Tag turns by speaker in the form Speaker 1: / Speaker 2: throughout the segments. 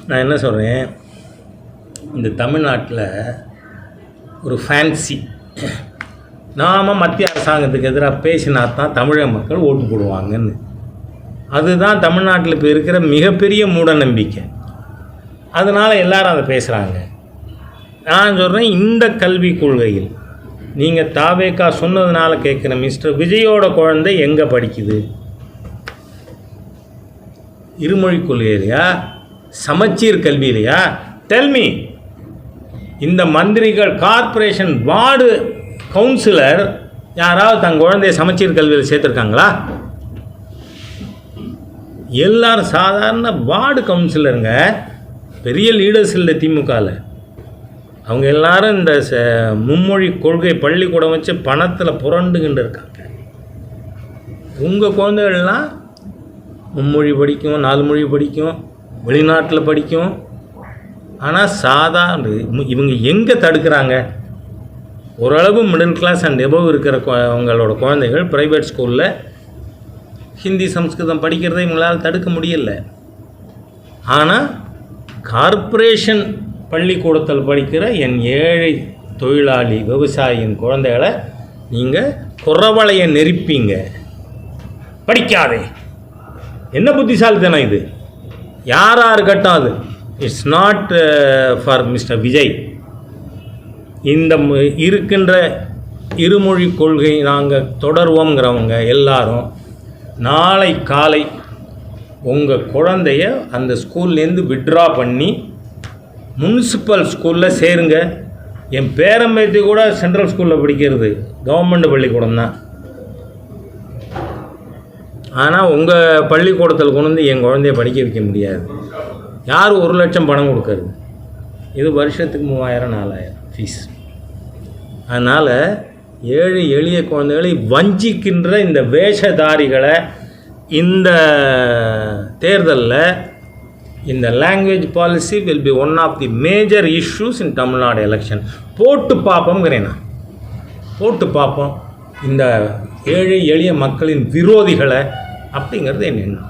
Speaker 1: நான் என்ன சொல்கிறேன், இந்த தமிழ்நாட்டில் ஒரு ஃபேன்சி, நாம் மத்திய அரசாங்கத்துக்கு எதிராக பேசினா தான் தமிழக மக்கள் ஓட்டு போடுவாங்கன்னு. அதுதான் தமிழ்நாட்டில் இப்போ இருக்கிற மிகப்பெரிய மூட நம்பிக்கை. அதனால் எல்லாரும் அதை பேசுகிறாங்க. நான் சொல்கிறேன், இந்த கல்விக் கொள்கையில் நீங்கள் தாவேக்கா சொன்னதுனால கேட்குற, மிஸ்டர் விஜயோட குழந்தை எங்கே படிக்குது? இருமொழி கொள்கையிலையா, சமச்சீர் கல்வியிலையா? டெல்மி. இந்த மந்திரிகள், கார்ப்பரேஷன், வார்டு கவுன்சிலர் யாராவது தன் குழந்தைய சமச்சீர் கல்வியில் சேர்த்துருக்காங்களா? எல்லாரும் சாதாரண வார்டு கவுன்சிலருங்க, பெரிய லீடர்ஸ் இல்லை திமுகவில். அவங்க எல்லாரும் இந்த மும்மொழி கொள்கை பள்ளிக்கூடம் வச்சு பணத்தில் புரண்டுகிட்டு இருக்காங்க. உங்கள் குழந்தைகள்லாம் மும்மொழி படிக்கும், 4 மொழி படிக்கும், வெளிநாட்டில் படிக்கும். ஆனால் சாதாரண இவங்க எங்கே தடுக்கிறாங்க? ஓரளவு மிடில் கிளாஸ் அண்ட் எபவ் இருக்கிற அவங்களோட குழந்தைகள் ப்ரைவேட் ஸ்கூலில் ஹிந்தி சம்ஸ்கிருதம் படிக்கிறதை இவங்களால் தடுக்க முடியல. ஆனால் கார்ப்பரேஷன் பள்ளிக்கூடத்தில் படிக்கிற என் ஏழை தொழிலாளி விவசாயியின் குழந்தைகளை நீங்கள் குறவளைய நெருப்பீங்க. படிக்காதே. என்ன புத்திசாலித்தனம் இது? யாராக இருக்கட்டும், அது it's not for mister Vijay. இந்த இருக்கின்ற இருமொழி கொள்கை நாங்கள் தொடர்வோங்கிறவங்க எல்லாரும் நாளை காலை உங்கள் குழந்தைய அந்த ஸ்கூல்லேருந்து விட்ரா பண்ணி முனிசிபல் ஸ்கூலில் சேருங்க. என் பேரம்பேத்தி கூட சென்ட்ரல் ஸ்கூலில் படிக்கிறது கவர்மெண்ட் பள்ளிக்கூடம் தான். ஆனால் உங்கள் பள்ளிக்கூடத்தில் கொண்டு வந்து என் குழந்தைய படிக்க வைக்க முடியாது. யார் 1 லட்சம் பணம் கொடுக்கறது? இது வருஷத்துக்கு 3000-4000 ஃபீஸ். அதனால் ஏழை எளிய குழந்தைகளை வஞ்சிக்கின்ற இந்த வேஷதாரிகளை இந்த தேர்தலில், இந்த language policy will be one of the major issues in Tamil Nadu election. போட்டு பார்ப்போங்கிறேன் நான், போட்டு பார்ப்போம் இந்த ஏழை எளிய மக்களின் விரோதிகளை அப்படிங்கிறது என்ன எண்ணம்.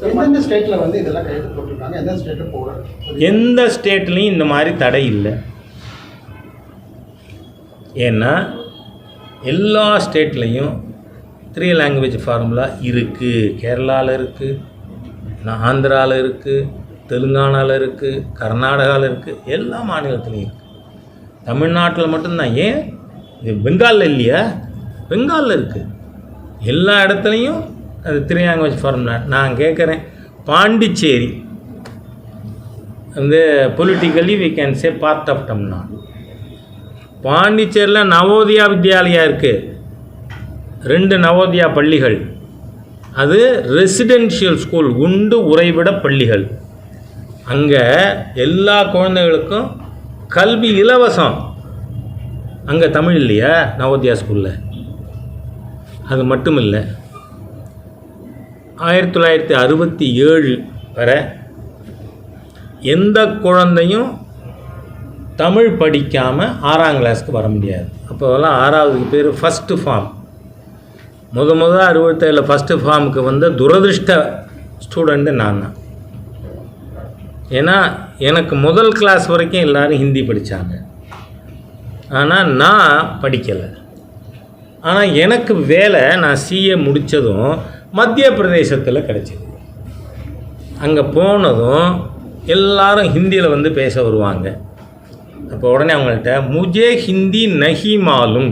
Speaker 2: எந்தெந்த ஸ்டேட்டில் வந்து இதெல்லாம் கைது போட்டிருக்காங்க, எந்த ஸ்டேட்டில் போடுறாங்க?
Speaker 1: எந்த ஸ்டேட்லேயும் இந்த மாதிரி தடை இல்லை. ஏன்னா எல்லா ஸ்டேட்லேயும் 3 லாங்குவேஜ் ஃபார்முலா இருக்குது. கேரளாவில் இருக்குது, ஆந்திராவில் இருக்குது, தெலுங்கானாவில் இருக்குது, கர்நாடகாவில் இருக்குது, எல்லா மாநிலத்துலேயும் இருக்குது. தமிழ்நாட்டில் மட்டும்தான். ஏன் இது பெங்காலில் இல்லையா? பெங்காலில் இருக்குது. எல்லா இடத்துலையும் அது 3 லாங்குவேஜ் ஃபார்முலா. நான் கேட்குறேன், பாண்டிச்சேரி வந்து politically we can say part of Tamil Nadu. பாண்டிச்சேரியில் நவோதயா வித்யாலயா இருக்குது, 2 நவோதயா பள்ளிகள். அது ரெசிடென்ஷியல் ஸ்கூல், உண்டு உறைவிட பள்ளிகள். அங்கே எல்லா குழந்தைகளுக்கும் கல்வி இலவசம். அங்கே தமிழ் இல்லையா நவோதயா ஸ்கூலில்? அது மட்டும் இல்லை, 1967 வரை எந்த குழந்தையும் தமிழ் படிக்காமல் 6ஆம் கிளாஸுக்கு வர முடியாது. அப்போதெல்லாம் 6ஆவதுக்கு பேர் ஃபஸ்ட்டு ஃபார்ம். முதல் 67 ஃபஸ்ட்டு ஃபார்முக்கு வந்த துரதிருஷ்ட ஸ்டூடெண்ட்டு நான் தான். ஏன்னா எனக்கு முதல் கிளாஸ் வரைக்கும் எல்லோரும் ஹிந்தி படித்தாங்க, ஆனால் நான் படிக்கலை. ஆனால் எனக்கு வேலை, நான் சிஏ முடித்ததும் மத்திய பிரதேசத்தில் கிடச்சிது. அங்கே போனதும் எல்லாரும் ஹிந்தியில் வந்து பேச வருவாங்க. அப்போ உடனே அவங்கள்ட்ட முஜே ஹிந்தி நஹி மாலும்.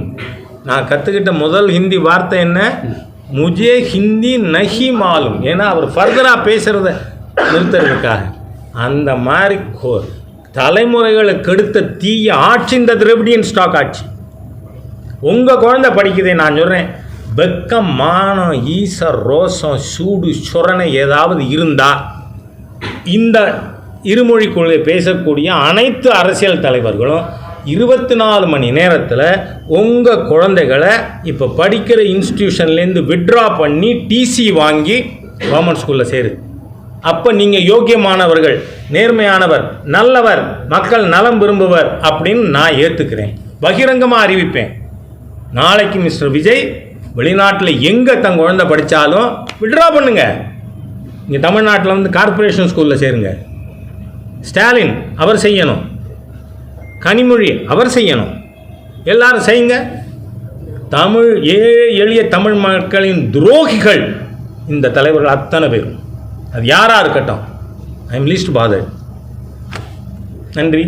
Speaker 1: நான் கற்றுக்கிட்ட முதல் ஹிந்தி வார்த்தை என்ன? முஜே ஹிந்தி நஹி மாலும். ஏன்னா அவர் ஃபர்தராக பேசுகிறத நிறுத்துறதுக்காக. அந்த மாதிரி தலைமுறைகளை கெடுத்த தீய ஆட்சி இந்த திராவிடியன் ஸ்டாக் ஆட்சி. உங்கள் குழந்தை படிக்குதே, நான் சொல்கிறேன், வெக்கம், மானம், ஈச, ரோசம், சூடு, சொரணை ஏதாவது இருந்தால் இந்த இருமொழி கொள்கை பேசக்கூடிய அனைத்து அரசியல் தலைவர்களும் 24 மணி நேரத்தில் உங்கள் குழந்தைகளை இப்போ படிக்கிற இன்ஸ்டிடியூஷன்லேருந்து விட்ரா பண்ணி டிசி வாங்கி கவர்மெண்ட் ஸ்கூலில் சேரு. அப்போ நீங்கள் யோக்கியமானவர்கள், நேர்மையானவர், நல்லவர், மக்கள் நலம் விரும்புவர் அப்படின்னு நான் ஏற்றுக்கிறேன், பகிரங்கமாக அறிவிப்பேன். நாளைக்கு மிஸ்டர் விஜய் வெளிநாட்டில் எங்கே தன் குழந்தை படித்தாலும் விட்ரா பண்ணுங்க. இங்கே தமிழ்நாட்டில் வந்து கார்ப்பரேஷன் ஸ்கூலில் சேருங்க. ஸ்டாலின் அவர் செய்யணும், கனிமொழி அவர் செய்யணும், எல்லாரும் செய்யுங்க. தமிழ் ஏழை எளிய தமிழ் மக்களின் துரோகிகள் இந்த தலைவர்கள் அத்தனை பேரும், அது யாராக இருக்கட்டும். I am least bother. நன்றி.